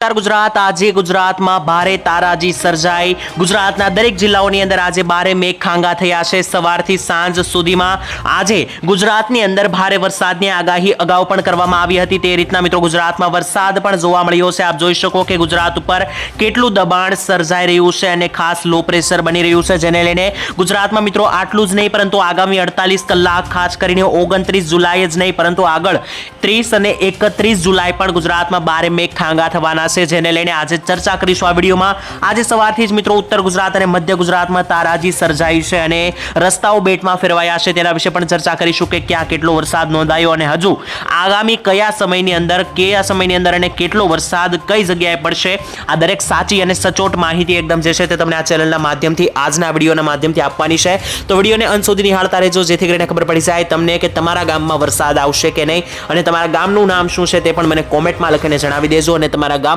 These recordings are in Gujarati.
ગુજરાત આજે ગુજરાતમાં ભારે તારાજી સર્જાઈ ગુજરાતના દરેક જિલ્લાઓની અંદર આજે ભારે મેઘખાંગા થયા છે સવારથી સાંજ સુધીમાં આજે ગુજરાતની અંદર ભારે વરસાદની આગાહી અગાઉ પણ કરવામાં આવી હતી તે રીતના મિત્રો ગુજરાતમાં વરસાદ પણ જોવા મળ્યો છે આપ જોઈ શકો કે ગુજરાત ઉપર કેટલું દબાણ સર્જાઈ રહ્યું છે અને ખાસ લો પ્રેશર બની રહ્યું છે જેને લઈને ગુજરાતમાં મિત્રો આટલું જ નહીં પરંતુ આગામી 48 કલાક ખાસ કરીને 29 જુલાઈ જ નહીં પરંતુ આગળ 30 અને 31 જુલાઈ પણ ગુજરાતમાં ભારે મેઘખાંગા થવાના જેને લઈને આજે ચર્ચા કરીશું આ વિડીયોમાં આજે સવારથી જ મિત્રો ઉત્તર ગુજરાત અને મધ્ય ગુજરાતમાં તારાજી સર્જાઈ છે અને રસ્તાઓ બેટમાં ફેરવાયા છે તેના વિશે પણ ચર્ચા કરીશું કે ક્યાં કેટલો વરસાદ નોંધાયો અને હજુ આગામી કયા સમયની અંદર અને કેટલો વરસાદ કઈ જગ્યાએ પડશે આ દરેક સાચી અને સચોટ માહિતી એકદમ જે છે તે તમને આ ચેનલના માધ્યમથી આજના વિડીયોના માધ્યમથી આપવાની છે તો વિડીયોને અંત સુધી નિહાળતા રહેજો જેથી કરીને ખબર પડી જાય તમને કે તમારા ગામમાં વરસાદ આવશે કે નહીં અને તમારા ગામનું નામ શું છે તે પણ મને કોમેન્ટમાં લખીને જણાવી દેજો અને તમારા ગામમાં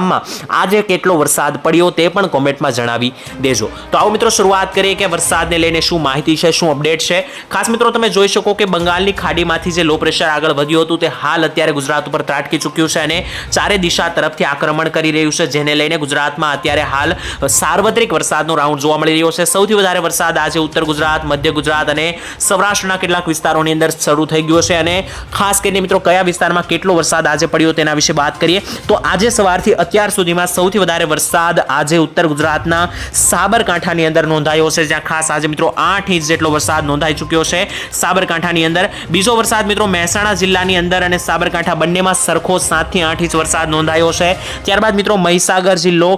આજે કેટલો વરસાદ પડ્યો તે પણ કોમેન્ટમાં જણાવી દેજો તો આવો મિત્રો શરૂઆત કરીએ કે વરસાદને લઈને શું માહિતી છે શું અપડેટ છે ખાસ મિત્રો તમે જોઈ શકો કે બંગાળની ખાડીમાંથી જે લો પ્રેશર આગળ વધ્યું હતું તે હાલ અત્યારે ગુજરાત ઉપર ત્રાટકી ચૂક્યું છે અને ચારે દિશા તરફથી આક્રમણ કરી રહ્યું છે જેને લઈને ગુજરાતમાં અત્યારે હાલ સાર્વત્રિક વરસાદનો રાઉન્ડ જોવા મળી રહ્યો છે સૌથી વધારે વરસાદ આજે ઉત્તર ગુજરાત મધ્ય ગુજરાત અને સૌરાષ્ટ્રના કેટલાક વિસ્તારોની અંદર શરૂ થઈ ગયો છે અને ખાસ કરીને મિત્રો કયા વિસ્તારમાં કેટલો વરસાદ આજે પડ્યો તેના વિશે વાત કરીએ તો આજે સવારથી અત્યાર સુધીમાં સૌથી વધારે વરસાદ આજે ઉત્તર ગુજરાતના સાબરકાંઠાની અંદર નોંધાયો છે જ્યાં ખાસ આજે મિત્રો 8 ઇંચ જેટલો વરસાદ નોંધાઈ ચૂક્યો છે સાબરકાંઠાની અંદર બીજો વરસાદ મિત્રો મહેસાણા જિલ્લાની અંદર અને સાબરકાંઠા બંનેમાં સરખો 7 થી 8 ઇંચ વરસાદ નોંધાયો છે ત્યારબાદ મિત્રો મહીસાગર જિલ્લો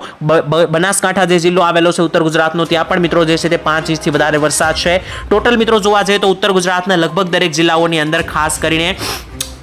બનાસકાંઠા જે જિલ્લો આવેલો છે ઉત્તર ગુજરાતનો ત્યાં પણ મિત્રો જે છે તે 5 ઇંચથી વધારે વરસાદ છે ટોટલ મિત્રો જોવા જઈએ તો ઉત્તર ગુજરાતના લગભગ દરેક જિલ્લાઓની અંદર ખાસ કરીને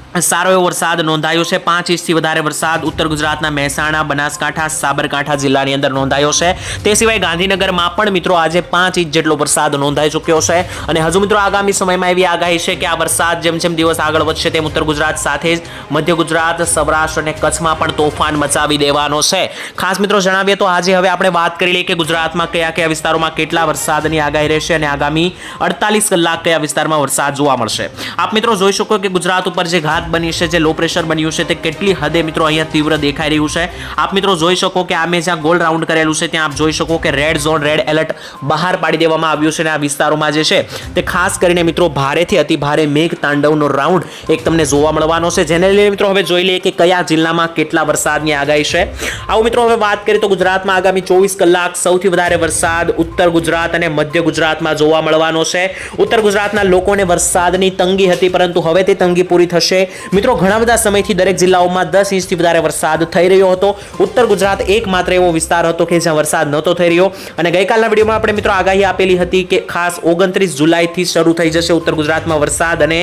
સારો એવો વરસાદ નોંધાયો છે 5 ઇંચથી વધારે વરસાદ ઉત્તર ગુજરાતના મહેસાણા બનાસકાંઠા સાબરકાંઠા જિલ્લાની અંદર નોંધાયો છે તે સિવાય ગાંધીનગરમાં પણ મિત્રો આજે 5 ઇંચ જેટલો વરસાદ નોંધાઈ ચૂક્યો છે અને હજુ મિત્રો આગામી સમયમાં એવી આગાહી છે કે આ વરસાદ જેમ જેમ દિવસ આગળ વધશે તેમ ઉત્તર ગુજરાત સાથે જ મધ્ય ગુજરાત સૌરાષ્ટ્ર અને કચ્છમાં પણ તોફાન મચાવી દેવાનો છે ખાસ મિત્રો જણાવીએ તો આજે હવે આપણે વાત કરી લઈએ કે ગુજરાતમાં કયા કયા વિસ્તારોમાં કેટલા વરસાદની આગાહી રહેશે અને આગામી 48 કલાક કયા વિસ્તારમાં વરસાદ જોવા મળશે આપ મિત્રો જોઈ શકો કે ગુજરાત ઉપર જે બની છે જે લો પ્રેશર બન્યું છે તે કેટલી હદે મિત્રો અહીંયા તીવ્ર દેખાઈ રહ્યું છે આપ મિત્રો જોઈ શકો કે આ મેં જ્યાં ગોલ રાઉન્ડ કરેલું છે ત્યાં આપ જોઈ શકો કે રેડ ઝોન રેડ એલર્ટ બહાર પાડી દેવામાં આવ્યું છે અને આ વિસ્તારોમાં જે છે તે ખાસ કરીને મિત્રો ભારેથી અતિ ભારે મેઘ તાંડવનો રાઉન્ડ એક તમને જોવા મળવાનો છે જેને લઈને મિત્રો હવે જોઈ લઈએ કે કયા જિલ્લામાં કેટલા વરસાદની આગાહી છે આવો મિત્રો હવે વાત કરીએ તો ગુજરાતમાં આગામી 24 કલાક સૌથી વધારે વરસાદ ઉત્તર ગુજરાત અને મધ્ય ગુજરાતમાં જોવા મળવાનો છે ઉત્તર ગુજરાતના લોકોને વરસાદની તંગી હતી પરંતુ હવે તે તંગી પૂરી થશે મિત્રો ઘણા બધા સમયથી દરેક જિલ્લાઓમાં 10 ઇંચથી વધારે વરસાદ થઈ રહ્યો હતો ઉત્તર ગુજરાત એકમાત્ર એવો વિસ્તાર હતો કે જ્યાં વરસાદ નહોતો થઈ રહ્યો અને ગઈકાલના વિડીયોમાં આપણે મિત્રો આગાહી આપેલી હતી કે ખાસ 29 જુલાઈથી શરૂ થઈ જશે ઉત્તર ગુજરાતમાં વરસાદ અને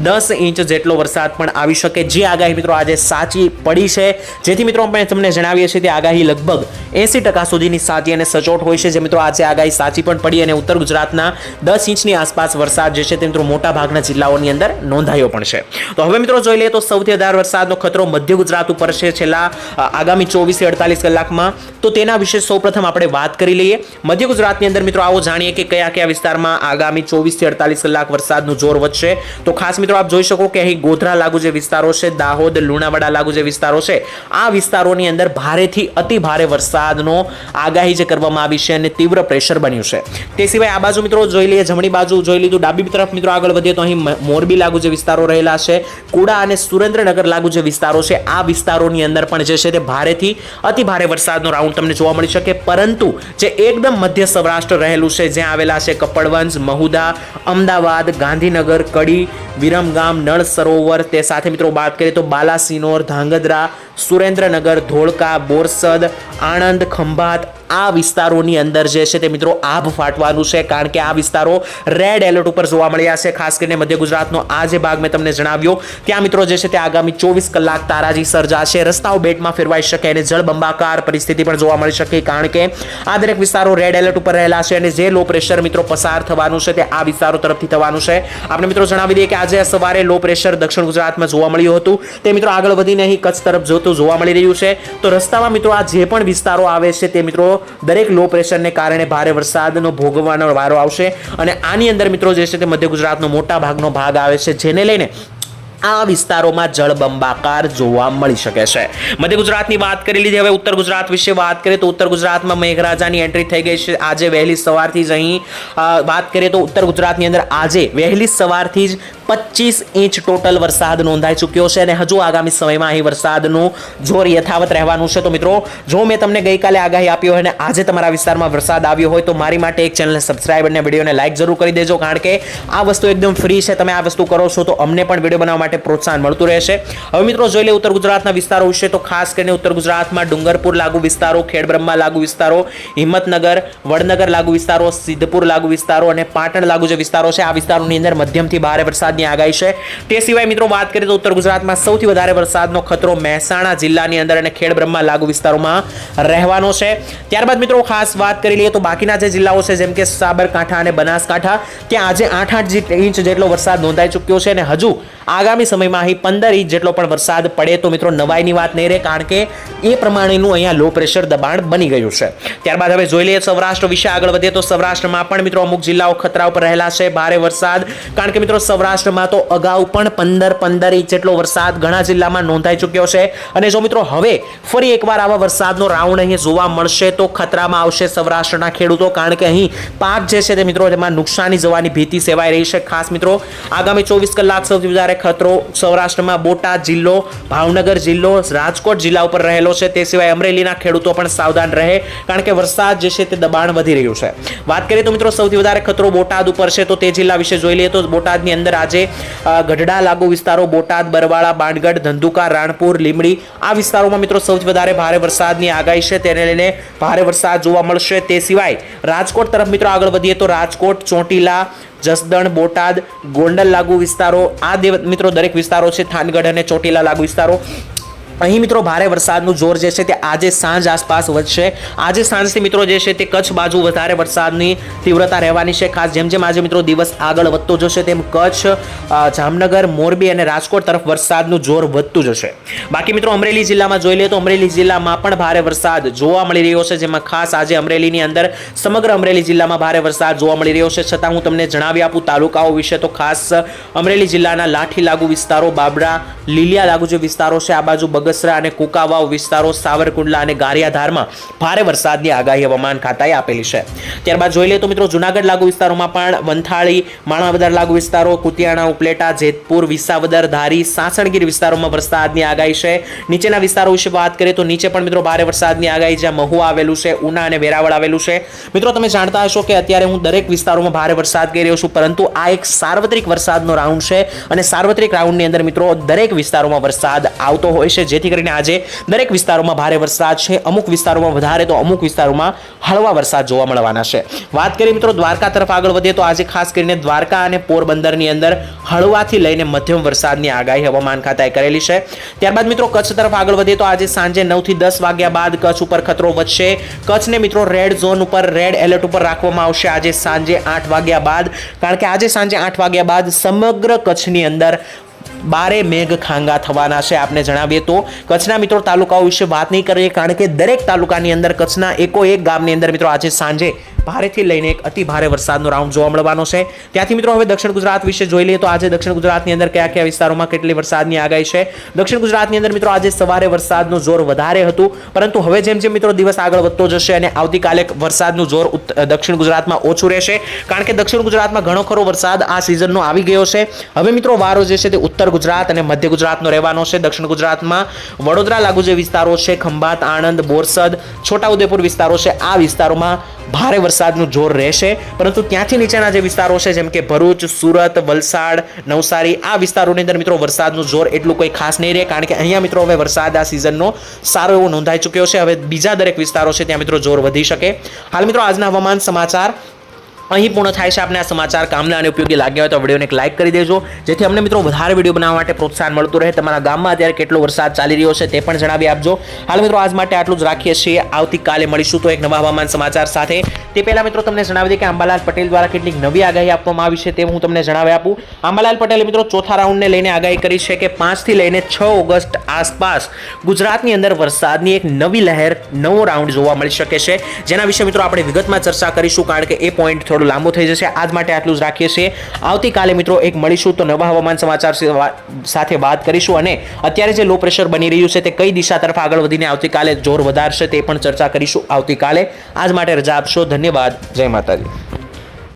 10 ઇંચ જેટલો વરસાદ પણ આવી શકે જે આગાહી મિત્રો આજે સાચી પડી છે જેથી મિત્રો આપણે તમને જણાવીએ છીએ કે આગાહી લગભગ 80% સુધીની સાચી અને સચોટ હોય છે જે મિત્રો આજે આગાહી સાચી પણ પડી અને ઉત્તર ગુજરાતના 10 ઇંચની આસપાસ વરસાદ જે છે તે મિત્રો મોટા ભાગના જિલ્લાઓની અંદર નોંધાયો પણ છે તો હવે મિત્રો જોઈ લઈએ તો સૌથી વધારે વરસાદનો ખતરો મધ્ય ગુજરાત ઉપર છે છેલ્લા આગામી 24 થી 48 કલાકમાં તો તેના વિશે સૌપ્રથમ આપણે વાત કરી લઈએ મધ્ય ગુજરાતની અંદર મિત્રો આવો જાણીએ કે કયા કયા વિસ્તારમાં આગામી 24 થી 48 કલાક વરસાદનું જોર વધશે તો ખાસ મિત્રો આપ જોઈ શકો કે અહીં ગોધરા લાગુ જે વિસ્તારો છે દાહોદ લુણાવાડા લાગુ જે વિસ્તારો છે આ વિસ્તારોની અંદર ભારેથી અતિ ભારે વરસાદનો આગાહી જે કરવામાં આવી છે અને તીવ્ર પ્રેશર બન્યું છે તે સિવાય આ બાજુ મિત્રો જોઈ લઈએ જમણી બાજુ જોઈ લીધું ડાબી તરફ મિત્રો આગળ વધીએ તો અહીં મોરબી લાગુ જે વિસ્તારો રહેલા છે કુડા અને સુરેન્દ્રનગર લાગુ જે વિસ્તારો છે આ વિસ્તારોની અંદર પણ જે છે તે ભારેથી અતિ ભારે વરસાદનો રાઉન્ડ તમને જોવા મળી શકે પરંતુ જે એકદમ મધ્ય સૌરાષ્ટ્ર રહેલું છે જ્યાં આવેલા છે કપડવંજ મહુદા અમદાવાદ ગાંધીનગર કડી વિરમગામ નળ સરોવર તે સાથે મિત્રો વાત કરીએ તો બાલાસિનોર ધાંગધ્રા સુરેન્દ્રનગર ધોળકા બોરસદ આણંદ ખંભાત આ વિસ્તારોની અંદર જે છે તે મિત્રો આભ ફાટવાનું છે કારણ કે આ વિસ્તારો રેડ એલર્ટ ઉપર જોવા મળ્યા છે ખાસ કરીને મધ્ય ગુજરાતનો આ જે ભાગ મેં તમને જણાવ્યો ત્યાં મિત્રો જે છે તે આગામી 24 કલાક તારાજી સર્જાશે રસ્તાઓ બેટમાં ફેરવાઈ શકે અને જળબંબાકાર પરિસ્થિતિ પણ જોવા મળી શકે કારણ કે આ દરેક વિસ્તારો રેડ એલર્ટ ઉપર રહેલા છે અને જે લો પ્રેશર મિત્રો પસાર થવાનું છે તે આ વિસ્તારો તરફથી થવાનું છે આપણે મિત્રો જણાવી દઈએ કે આજે સવારે લો પ્રેશર દક્ષિણ ગુજરાતમાં જોવા મળ્યું હતું તે મિત્રો આગળ વધીને અહીં કચ્છ તરફ જોતું જોવા મળી રહ્યું છે તો રસ્તામાં મિત્રો આ જે પણ વિસ્તારો આવે છે તે મિત્રો દરેક લો પ્રેશરને કારણે ભારે વરસાદનો ભોગવવાનો વારો આવશે અને આની અંદર મિત્રો જે છે તે મધ્ય ગુજરાતનો મોટા ભાગનો ભાગ આવે છે જેને લઈને આ વિસ્તારોમાં જળબંબાકાર જોવા મળી શકે છે. મધ્ય ગુજરાતની વાત કરી લીધી, હવે ઉત્તર ગુજરાત વિશે વાત કરીએ તો ઉત્તર ગુજરાતમાં મેઘરાજાની એન્ટ્રી થઈ ગઈ છે આજે વહેલી સવારથી જ. અહીં વાત કરીએ તો ઉત્તર ગુજરાતની અંદર આજે વહેલી સવારથી જ 25 ઇંચ ટોટલ વરસાદ નોંધાઈ ચૂક્યો છે અને હજુ આગામી સમયમાં અહીં વરસાદનું જોર યથાવત રહેવાનું છે. તો મિત્રો, જો મેં તમને ગઈકાલે આગાહી આપી હોય અને આજે તમારા વિસ્તારમાં વરસાદ આવ્યો હોય તો મારી માટે એક ચેનલને સબસ્ક્રાઇબ અને વિડીયોને લાઈક જરૂર કરી દેજો, કારણ કે આ વસ્તુ એકદમ ફ્રી છે. તમે આ વસ્તુ કરો છો તો અમને પણ વિડીયો બનાવવા માટે પ્રોત્સાહન મળતું રહેશે. હવે મિત્રો જોઈ લે ઉત્તર ગુજરાતના વિસ્તારો વિશે. તો ખાસ કરીને ઉત્તર ગુજરાતમાં ડુંગરપુર લાગુ વિસ્તારો, ખેડબ્રહ્મા લાગુ વિસ્તારો, હિંમતનગર, વડનગર લાગુ વિસ્તારો, સિદ્ધપુર લાગુ વિસ્તારો અને પાટણ લાગુ જે વિસ્તારો છે, આ વિસ્તારોની અંદર મધ્યમથી ભારે વરસાદની આગાહી છે. તે સિવાય મિત્રો વાત કરીએ તો ઉત્તર ગુજરાતમાં સૌથી વધારે વરસાદનો ખતરો મહેસાણા જિલ્લાની અંદર અને ખેડબ્રહ્મા લાગુ વિસ્તારોમાં રહેવાનો છે. ત્યારબાદ મિત્રો ખાસ વાત કરી લઈએ તો બાકીના જે જિલ્લાઓ છે જેમ કે સાબરકાંઠા અને બનાસકાંઠા, ત્યાં આજે 8 ઇંચ જેટલો વરસાદ નોંધાઈ ચૂક્યો છે અને હજુ આગામી સમયમાં અહીં 15 ઇંચ જેટલો પણ વરસાદ પડે તો મિત્રો નવાઈની વાત નહીં રહે, કારણ કે એ પ્રમાણેનું અહીંયા લો પ્રેશર દબાણ બની ગયું છે. ત્યારબાદ હવે જોઈ લઈએ સૌરાષ્ટ્ર વિશે આગળ વધીએ તો સૌરાષ્ટ્રમાં પણ મિત્રો અમુક જિલ્લાઓ ખતરા ઉપર રહેલા છે ભારે વરસાદ, કારણ કે મિત્રો સૌરાષ્ટ્રમાં તો અગાઉ પણ 15 ઇંચ જેટલો વરસાદ ઘણા જિલ્લામાં નોંધાઈ ચૂક્યો છે અને જો મિત્રો હવે ફરી એકવાર આવા વરસાદનો રાઉન્ડ અહીં જોવા મળશે તો ખતરામાં આવશે સૌરાષ્ટ્રના ખેડૂતો, કારણ કે અહીં પાક જે છે તે મિત્રો તેમાં નુકસાની જવાની ભીતિ સેવાઈ રહી છે. ખાસ મિત્રો આગામી 24 કલાક સૌથી વધારે ખતરો સૌરાષ્ટ્રમાં બોટાદ જિલ્લો, ભાવનગર જિલ્લો, રાજકોટ જિલ્લા ઉપર રહેલો છે. તે સિવાય અમરેલીના ખેડૂતો પણ સાવધાન રહે, કારણ કે વરસાદ જે છે તે દબાણ વધી રહ્યું છે. વાત કરીએ તો મિત્રો સૌથી વધારે ખતરો બોટાદ ઉપર છે, તો તે જિલ્લા વિશે જોઈ લઈએ તો બોટાદની અંદર આજે ગઢડા લાગુ વિસ્તારો, બોટાદ, બરવાળા, બાણગઢ, ધંધુકા, રાણપુર, લીમડી, આ વિસ્તારોમાં મિત્રો સૌથી વધારે ભારે વરસાદની આગાહી છે. તેને લઈને ભારે વરસાદ જોવા મળશે. તે સિવાય રાજકોટ તરફ મિત્રો આગળ વધીએ તો રાજકોટ, ચોટીલા, જસદણ, બોટાદ, ગોંડલ લાગુ વિસ્તારો, આ મિત્રો દરેક વિસ્તારો છે, થાનગઢ અને ચોટીલા લાગુ વિસ્તારો, અહીં મિત્રો ભારે વરસાદનું જોર જે છે તે આજે સાંજ આસપાસ વધશે. આજે સાંજથી મિત્રો જે છે તે કચ્છ બાજુ વધારે વરસાદની તીવ્રતા રહેવાની છે. ખાસ જેમ જેમ આજે મિત્રો દિવસ આગળ વધતો જશે તેમ કચ્છ, જામનગર, મોરબી અને રાજકોટ તરફ વરસાદનું જોર વધતું જશે. બાકી મિત્રો અમરેલી જિલ્લામાં જોઈ લઈએ તો અમરેલી જિલ્લામાં પણ ભારે વરસાદ જોવા મળી રહ્યો છે, જેમાં ખાસ આજે અમરેલીની અંદર સમગ્ર અમરેલી જિલ્લામાં ભારે વરસાદ જોવા મળી રહ્યો છે. છતાં હું તમને જણાવી આપું તાલુકાઓ વિશે તો ખાસ અમરેલી જિલ્લાના લાઠી લાગુ વિસ્તારો, બાબરા, લીલિયા લાગુ જે વિસ્તારો છે, આ બાજુ બગસરા અને કુકાવાવ વિસ્તારો, સાવરકુંડલા અને ગારિયાધારમાં ભારે વરસાદની આગાહી હવામાન ખાતાએ આપેલી છે. ત્યારબાદ જોઈ લઈએ તો મિત્રો જુનાગઢ લાગુ વિસ્તારોમાં પણ વંથાળી, માણાવદર લાગુ વિસ્તારો, કુતિયાણા, ઉપલેટા, જેતપુર, વિસાવદર, ધારી, સાસણગીર વિસ્તારોમાં વરસાદની આગાહી છે. નીચેના વિસ્તારો વિશે વાત કરીએ તો નીચે પણ મિત્રો ભારે વરસાદની આગાહી, જ્યાં મહુવા આવેલું છે, ઉના અને વેરાવળ આવેલું છે. મિત્રો તમે જાણતા હશો કે અત્યારે હું દરેક વિસ્તારોમાં ભારે વરસાદ કહી રહ્યો છું, પરંતુ આ એક સાર્વત્રિક વરસાદનો રાઉન્ડ છે અને સાર્વત્રિક રાઉન્ડની અંદર મિત્રો દરેક વિસ્તારોમાં વરસાદ આવતો હોય છે, જેથી કરીને આજે દરેક વિસ્તારોમાં ભારે વરસાદ છે. અમુક વિસ્તારોમાં વધારે તો અમુક વિસ્તારોમાં હળવા વરસાદ જોવા મળવાના છે. વાત કરીએ મિત્રો દ્વારકા તરફ આગળ વધીએ તો આજે ખાસ કરીને દ્વારકા અને પોરબંદરની અંદર હળવાથી લઈને મધ્યમ વરસાદની આગાહી હવામાન ખાતાએ કરેલી છે. ત્યારબાદ મિત્રો કચ્છ તરફ આગળ વધીએ તો આજે સાંજે 9 થી 10 વાગ્યા બાદ કચ્છ ઉપર ખતરો વધશે. કચ્છને મિત્રો રેડ ઝોન ઉપર, રેડ એલર્ટ ઉપર રાખવામાં આવશે આજે સાંજે 8 વાગ્યા બાદ, કારણ કે આજે સાંજે 8 વાગ્યા બાદ સમગ્ર કચ્છની અંદર બારે મેઘ ખાંગા થવાના છે. આપને જણાવીએ તો કચ્છના મિત્રો તાલુકાઓ વિશે વાત નહીં કરીએ, કારણ કે દરેક તાલુકાની અંદર કચ્છના એકોએક ગામની અંદર મિત્રો આજે સાંજે ભારેથી લઈને એક અતિ ભારે વરસાદનો રાઉન્ડ જોવા મળવાનો છે. ત્યાંથી મિત્રો હવે દક્ષિણ ગુજરાત વિશે જોઈ લઈએ તો આજે દક્ષિણ ગુજરાતની અંદર કયા કયા વિસ્તારોમાં કેટલી વરસાદની આગાહી છે. દક્ષિણ ગુજરાતની અંદર મિત્રો આજે સવારે વરસાદનું જોર વધારે હતું, પરંતુ હવે જેમ જેમ મિત્રો દિવસ આગળ વધતો જશે અને આવતીકાલે વરસાદનું જોર દક્ષિણ ગુજરાતમાં ઓછું રહેશે, કારણ કે દક્ષિણ ગુજરાતમાં ઘણો ખરો વરસાદ આ સિઝનનો આવી ગયો છે. હવે મિત્રો વારો જે છે તે ઉત્તર ગુજરાત અને મધ્ય ગુજરાતનો રહેવાનો છે. દક્ષિણ ગુજરાતમાં વડોદરા લાગુ જે વિસ્તારો છે, ખંભાત, આણંદ, બોરસદ, છોટાઉદેપુર વિસ્તારો છે, આ વિસ્તારોમાં ભારે વરસાદનું જોર રહેશે, પરંતુ ત્યાંથી નીચેના જે વિસ્તારો છે જેમ કે ભરૂચ, સુરત, વલસાડ, નવસારી, આ વિસ્તારોની અંદર મિત્રો વરસાદનું જોર એટલું કોઈ ખાસ નહીં રહે, કારણ કે અહીંયા મિત્રો હવે વરસાદ આ સિઝનનો સારો એવો નોંધાઈ ચૂક્યો છે. હવે બીજા દરેક વિસ્તારો છે ત્યાં મિત્રો જોર વધી શકે. હાલ મિત્રો આજના હવામાન સમાચાર અહીં પૂર્ણ થાય છે. આપને આ સમાચાર કામના અને ઉપયોગી લાગ્યા હોય તો વિડીયોને એક લાઈક કરી દેજો, જેથી અમને મિત્રો વધારે વિડીયો બનાવવા માટે પ્રોત્સાહન મળતું રહે. તમારા ગામમાં અત્યારે કેટલો વરસાદ ચાલી રહ્યો છે તે પણ જણાવી આપજો. હાલ મિત્રો આજ માટે આટલું જ રાખીએ છીએ. આવતીકાલે મળીશું તો એક નવા હવામાન સમાચાર સાથે. તે પહેલા મિત્રો તમને જણાવી દઈએ કે અંબાલાલ પટેલ દ્વારા કેટલીક નવી આગાહી આપવામાં આવી છે તે હું તમને જણાવી આપું. અંબાલાલ પટેલે મિત્રો ચોથા રાઉન્ડને લઈને આગાહી કરી છે કે 5 થી લઈને 6 ઓગસ્ટ આસપાસ ગુજરાતની અંદર વરસાદની એક નવી લહેર, નવો રાઉન્ડ જોવા મળી શકે છે, જેના વિશે મિત્રો આપણે વિગતમાં ચર્ચા કરીશું, કારણ કે એ પોઈન્ટ થોડું લાંબુ થઈ જશે. આજ માટે આટલું જ રાખીએ છીએ. આવતીકાલે મિત્રો એક મળીશું તો નવા હવામાન સમાચાર સાથે વાત કરીશું, અને અત્યારે જે લો પ્રેશર બની રહ્યું છે તે કઈ દિશા તરફ આગળ વધીને આવતીકાલે જોર વધારશે તે પણ ચર્ચા કરીશું આવતીકાલે. આજ માટે રજા આપશો. ધન્યવાદ. જય માતાજી.